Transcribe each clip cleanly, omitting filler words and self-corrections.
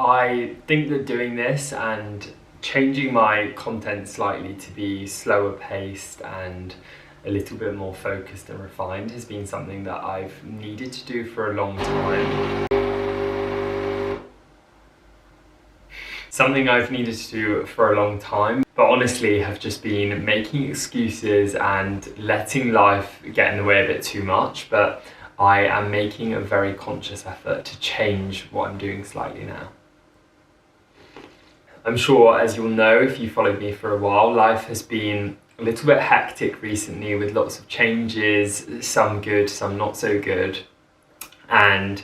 I think that doing this and changing my content slightly to be slower paced and a little bit more focused and refined has been something that I've needed to do for a long time. But honestly have just been making excuses and letting life get in the way a bit too much, but I am making a very conscious effort to change what I'm doing slightly now. I'm sure, as you'll know if you followed me for a while, life has been a little bit hectic recently with lots of changes, some good, some not so good. And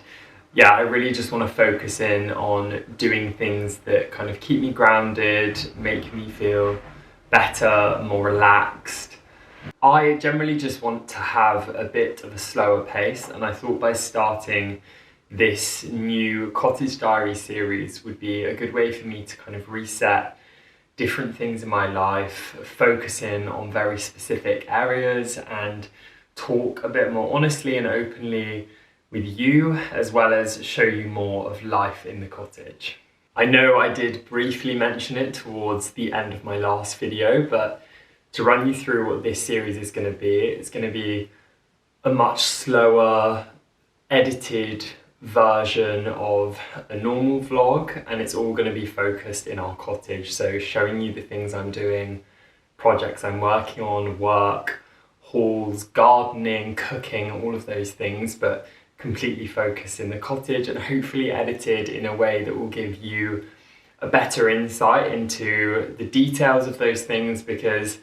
yeah, I really just want to focus in on doing things that kind of keep me grounded, make me feel better, more relaxed. I generally just want to have a bit of a slower pace, and I thought by starting this new Cottage Diary series would be a good way for me to kind of reset different things in my life, focus in on very specific areas and talk a bit more honestly and openly with you, as well as show you more of life in the cottage. I know I did briefly mention it towards the end of my last video, but to run you through what this series is going to be, it's going to be a much slower, edited version of a normal vlog, and it's all going to be focused in our cottage, so showing you the things I'm doing, projects I'm working on, work, hauls, gardening, cooking, all of those things, but completely focused in the cottage and hopefully edited in a way that will give you a better insight into the details of those things, because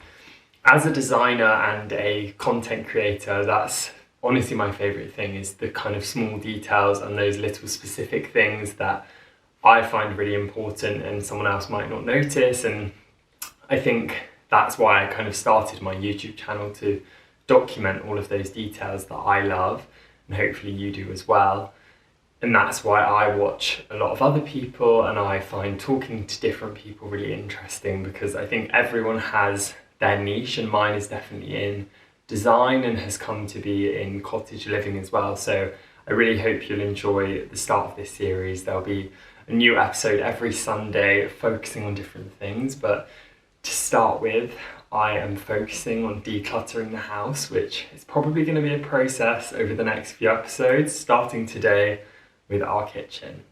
as a designer and a content creator, that's honestly my favourite thing, is the kind of small details and those little specific things that I find really important and someone else might not notice. And I think that's why I kind of started my YouTube channel, to document all of those details that I love, and hopefully you do as well. And that's why I watch a lot of other people, and I find talking to different people really interesting, because I think everyone has their niche, and mine is definitely in design and has come to be in cottage living as well. So I really hope you'll enjoy the start of this series. There'll be a new episode every Sunday focusing on different things, but to start with, I am focusing on decluttering the house, which is probably going to be a process over the next few episodes, starting today with our kitchen.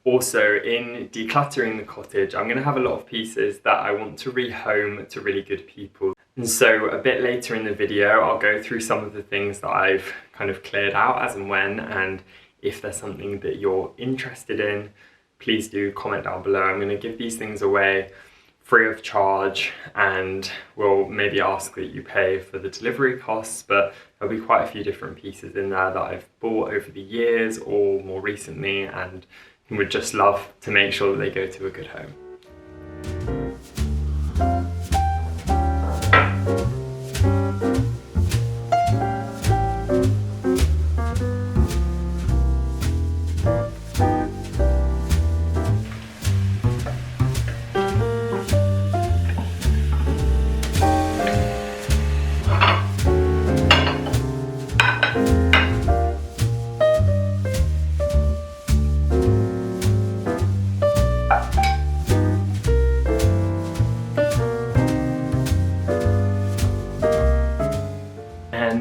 Also, in decluttering the cottage, I'm going to have a lot of pieces that I want to rehome to really good people. And so a bit later in the video, I'll go through some of the things that I've kind of cleared out as and when, and if there's something that you're interested in, please do comment down below. I'm going to give these things away free of charge, and we'll maybe ask that you pay for the delivery costs, but there'll be quite a few different pieces in there that I've bought over the years or more recently, and would just love to make sure that they go to a good home.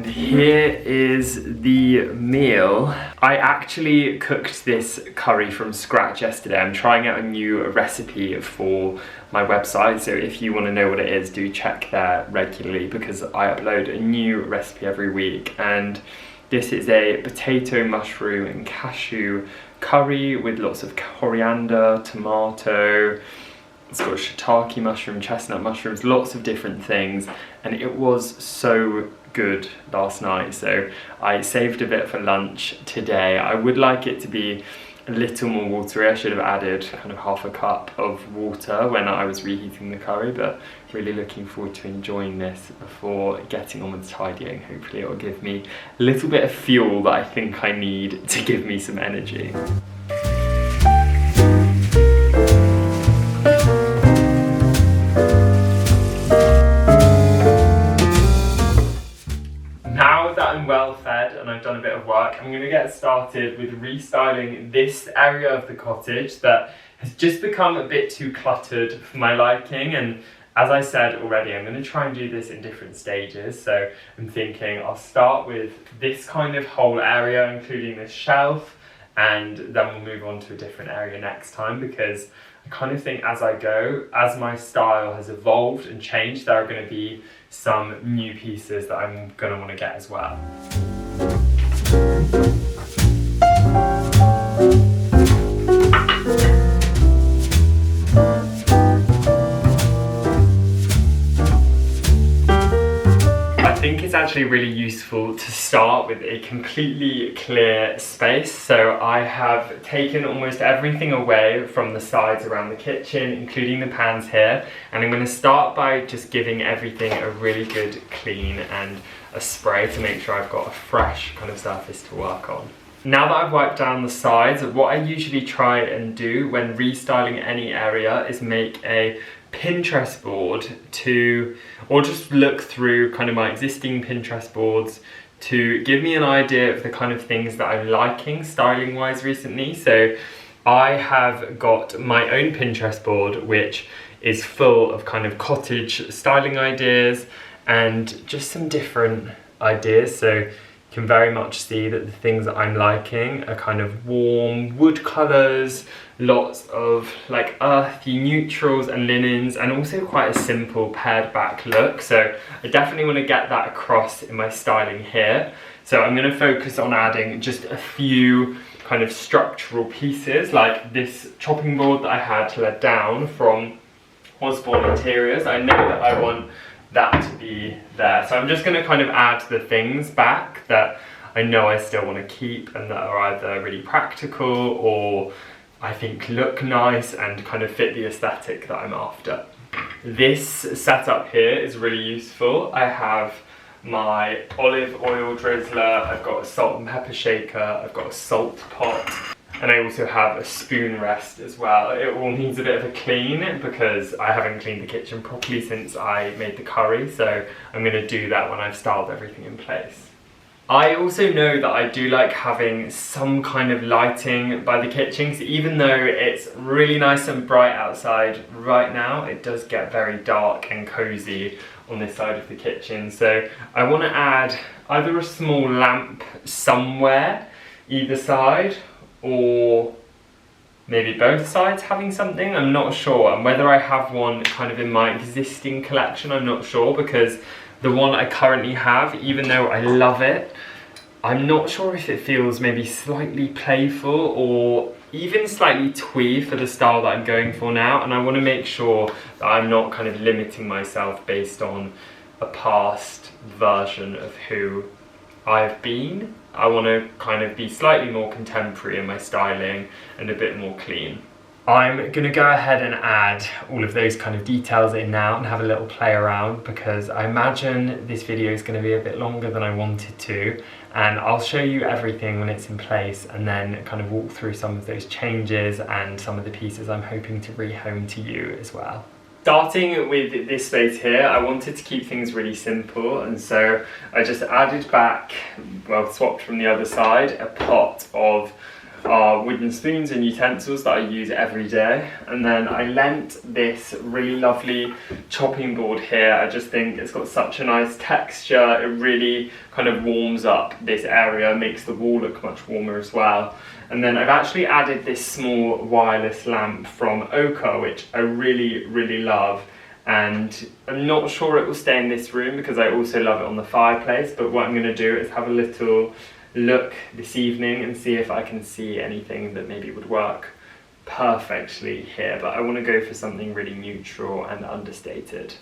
Here is the meal. I actually cooked this curry from scratch yesterday. I'm trying out a new recipe for my website, so if you want to know what it is, do check there regularly, because I upload a new recipe every week. And this is a potato, mushroom and cashew curry with lots of coriander, tomato, it's got shiitake mushroom, chestnut mushrooms, lots of different things, and it was so good last night, so I saved a bit for lunch today. I would like it to be a little more watery. I should have added kind of half a cup of water when I was reheating the curry, but really looking forward to enjoying this before getting on with tidying. Hopefully it will give me a little bit of fuel that I think I need to give me some energy. Well fed and I've done a bit of work, work, I'm going to get started with restyling this area of the cottage that has just become a bit too cluttered for my liking. And as I said already, I'm going to try and do this in different stages. So I'm thinking I'll start with this kind of whole area, including this shelf, and then we'll move on to a different area next time, because I kind of think as I go, as my style has evolved and changed, there are going to be some new pieces that I'm going to want to get as well. I think it's actually really useful to start with a completely clear space. So I have taken almost everything away from the sides around the kitchen, including the pans here, and I'm going to start by just giving everything a really good clean and a spray to make sure I've got a fresh kind of surface to work on. Now that I've wiped down the sides, what I usually try and do when restyling any area is make a Pinterest board or just look through kind of my existing Pinterest boards to give me an idea of the kind of things that I'm liking styling wise recently. So I have got my own Pinterest board which is full of kind of cottage styling ideas and just some different ideas. So you can very much see that the things that I'm liking are kind of warm wood colours, lots of like earthy neutrals and linens, and also quite a simple pared back look. So I definitely want to get that across in my styling here. So I'm going to focus on adding just a few kind of structural pieces, like this chopping board that I had let down from Osborne Interiors. I know that I want that to be there, so I'm just going to kind of add the things back that I know I still want to keep and that are either really practical or I think look nice and kind of fit the aesthetic that I'm after. This setup here is really useful. I have my olive oil drizzler, I've got a salt and pepper shaker, I've got a salt pot, and I also have a spoon rest as well. It all needs a bit of a clean because I haven't cleaned the kitchen properly since I made the curry, so I'm going to do that when I've styled everything in place. I also know that I do like having some kind of lighting by the kitchen, so even though it's really nice and bright outside right now, it does get very dark and cozy on this side of the kitchen. So I want to add either a small lamp somewhere, either side, or maybe both sides having something, I'm not sure. And whether I have one kind of in my existing collection, I'm not sure, because the one I currently have, even though I love it, I'm not sure if it feels maybe slightly playful or even slightly twee for the style that I'm going for now, and I want to make sure that I'm not kind of limiting myself based on a past version of who I've been. I want to kind of be slightly more contemporary in my styling and a bit more clean. I'm going to go ahead and add all of those kind of details in now and have a little play around, because I imagine this video is going to be a bit longer than I wanted to, and I'll show you everything when it's in place and then kind of walk through some of those changes and some of the pieces I'm hoping to rehome to you as well. Starting with this space here, I wanted to keep things really simple, and so I just added back, well, swapped from the other side, a pot of wooden spoons and utensils that I use every day, and then I lent this really lovely chopping board here. I just think it's got such a nice texture, it really kind of warms up this area, makes the wall look much warmer as well. And then I've actually added this small wireless lamp from Ochre, which I really love, and I'm not sure it will stay in this room because I also love it on the fireplace, but what I'm going to do is have a little look this evening and see if I can see anything that maybe would work perfectly here, but I want to go for something really neutral and understated.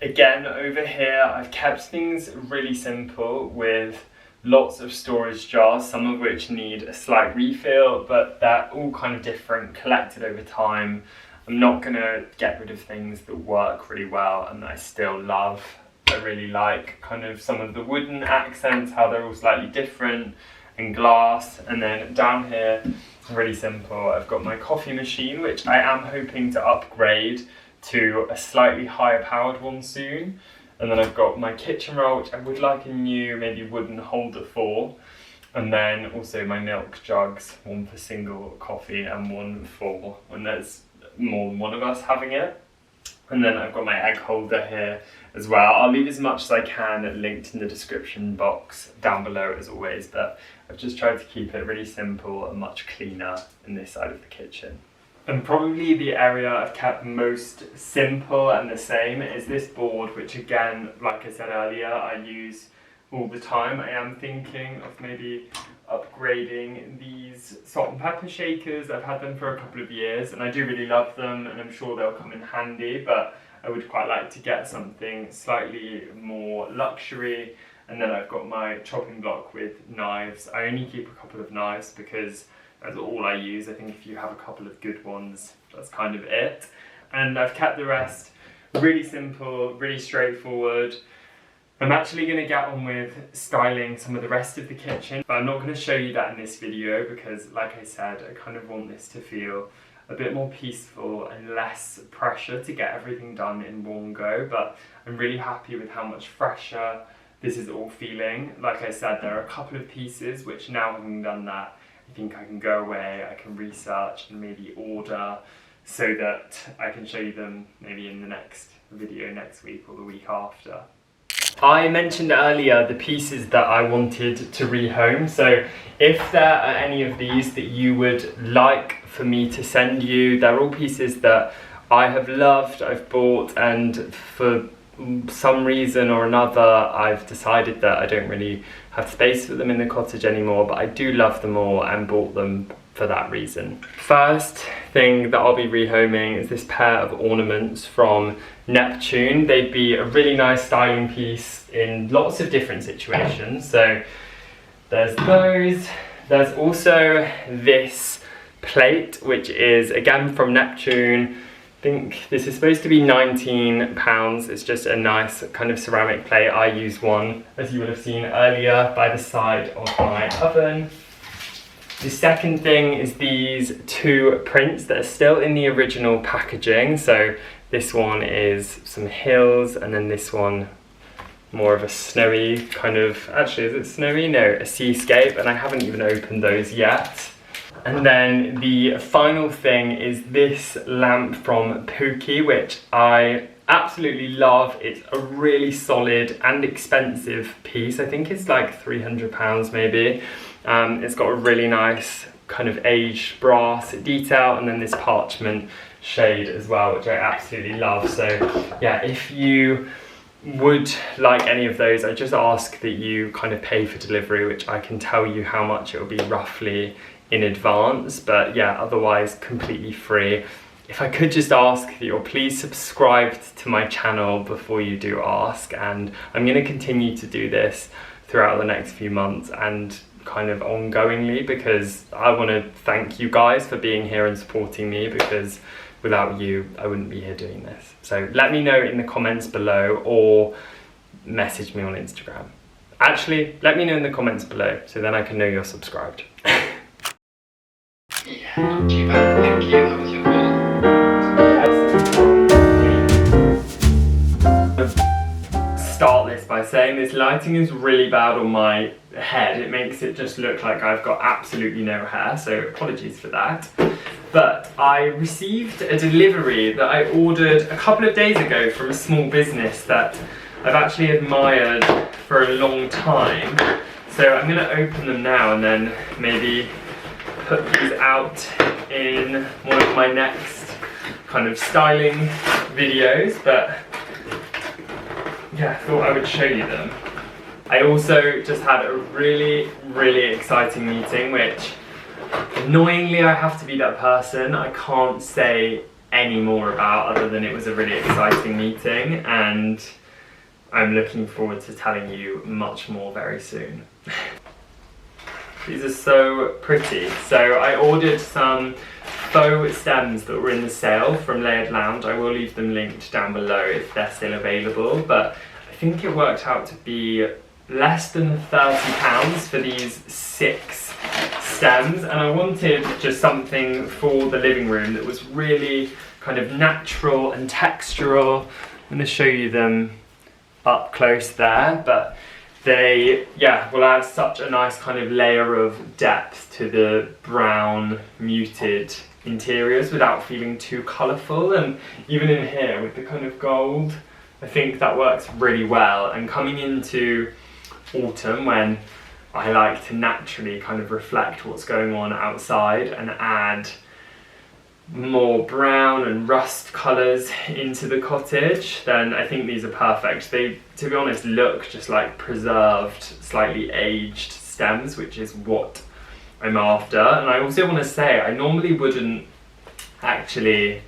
Again, over here I've kept things really simple with lots of storage jars, some of which need a slight refill, but they're all kind of different, collected over time. I'm not going to get rid of things that work really well and that I still love. I really like kind of some of the wooden accents, how they're all slightly different, and glass. And then down here, really simple, I've got my coffee machine, which I am hoping to upgrade to a slightly higher powered one soon. And then I've got my kitchen roll, which I would like a new maybe wooden holder for. And then also my milk jugs, one for single coffee and one for when there's more than one of us having it. And then I've got my egg holder here as well. I'll leave as much as I can linked in the description box down below as always, but I've just tried to keep it really simple and much cleaner in this side of the kitchen. And probably the area I've kept most simple and the same is this board, which again, like I said earlier, I use all the time. I am thinking of maybe upgrading these salt and pepper shakers. I've had them for a couple of years and I do really love them and I'm sure they'll come in handy, but I would quite like to get something slightly more luxury. And then I've got my chopping block with knives. I only keep a couple of knives because that's all I use. I think if you have a couple of good ones, that's kind of it. And I've kept the rest really simple, really straightforward. I'm actually going to get on with styling some of the rest of the kitchen, but I'm not going to show you that in this video because, like I said, I kind of want this to feel a bit more peaceful and less pressure to get everything done in one go. But I'm really happy with how much fresher this is all feeling. Like I said, there are a couple of pieces which, now having done that, I think I can go away, I can research and maybe order so that I can show you them maybe in the next video next week or the week after. I mentioned earlier the pieces that I wanted to rehome, so if there are any of these that you would like for me to send you, they're all pieces that I have loved, I've bought, and for some reason or another I've decided that I don't really have space for them in the cottage anymore, but I do love them all and bought them for that reason. First thing that I'll be rehoming is this pair of ornaments from Neptune. They'd be a really nice styling piece in lots of different situations. So there's those. There's also this plate, which is again from Neptune. I think this is supposed to be £19. It's just a nice kind of ceramic plate. I use one, as you would have seen earlier, by the side of my oven. The second thing is these two prints that are still in the original packaging. So this one is some hills, and then this one more of a snowy kind of, actually is it snowy? No, a seascape, and I haven't even opened those yet. And then the final thing is this lamp from FAUX, which I absolutely love. It's a really solid and expensive piece. I think it's like £300 maybe. It's got a really nice kind of aged brass detail, and then this parchment shade as well, which I absolutely love. So yeah, if you would like any of those, I just ask that you kind of pay for delivery, which I can tell you how much it will be roughly in advance, but yeah, otherwise completely free. If I could just ask that you'll please subscribe to my channel before you do ask, and I'm going to continue to do this throughout the next few months and kind of ongoingly, because I want to thank you guys for being here and supporting me, because without you I wouldn't be here doing this. So let me know in the comments below or message me on Instagram. Actually, let me know in the comments below so then I can know you're subscribed. Yeah, not too bad, thank you, that was your call. Start this by saying this lighting is really bad on my head. It makes it just look like I've got absolutely no hair, so apologies for that. But I received a delivery that I ordered a couple of days ago from a small business that I've actually admired for a long time. So I'm going to open them now and then maybe put these out in one of my next kind of styling videos, but yeah, I thought I would show you them. I also just had a really exciting meeting, which annoyingly I have to be that person. I can't say any more about other than it was a really exciting meeting, and I'm looking forward to telling you much more very soon. These are so pretty. So I ordered some faux stems that were in the sale from Layered Lounge. I will leave them linked down below if they're still available, but I think it worked out to be less than £30 for these 6 stems, and I wanted just something for the living room that was really kind of natural and textural. I'm going to show you them up close there, but They, will add such a nice kind of layer of depth to the brown muted interiors without feeling too colourful. And even in here with the kind of gold, I think that works really well. And coming into autumn, when I like to naturally kind of reflect what's going on outside and add more brown and rust colours into the cottage, then I think these are perfect. They, to be honest, look just like preserved, slightly aged stems, which is what I'm after. And I also want to say, I normally wouldn't actually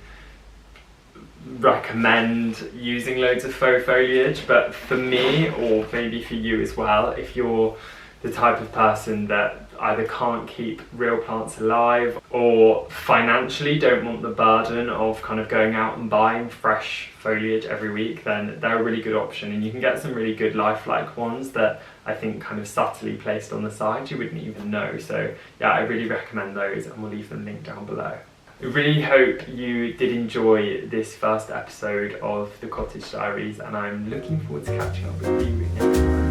recommend using loads of faux foliage, but for me, or maybe for you as well, if you're the type of person that either can't keep real plants alive or financially don't want the burden of kind of going out and buying fresh foliage every week, then they're a really good option. And you can get some really good lifelike ones that I think kind of subtly placed on the side you wouldn't even know. So yeah, I really recommend those, and we'll leave them linked down below. I really hope you did enjoy this first episode of the Cottage Diaries, and I'm looking forward to catching up with you next time.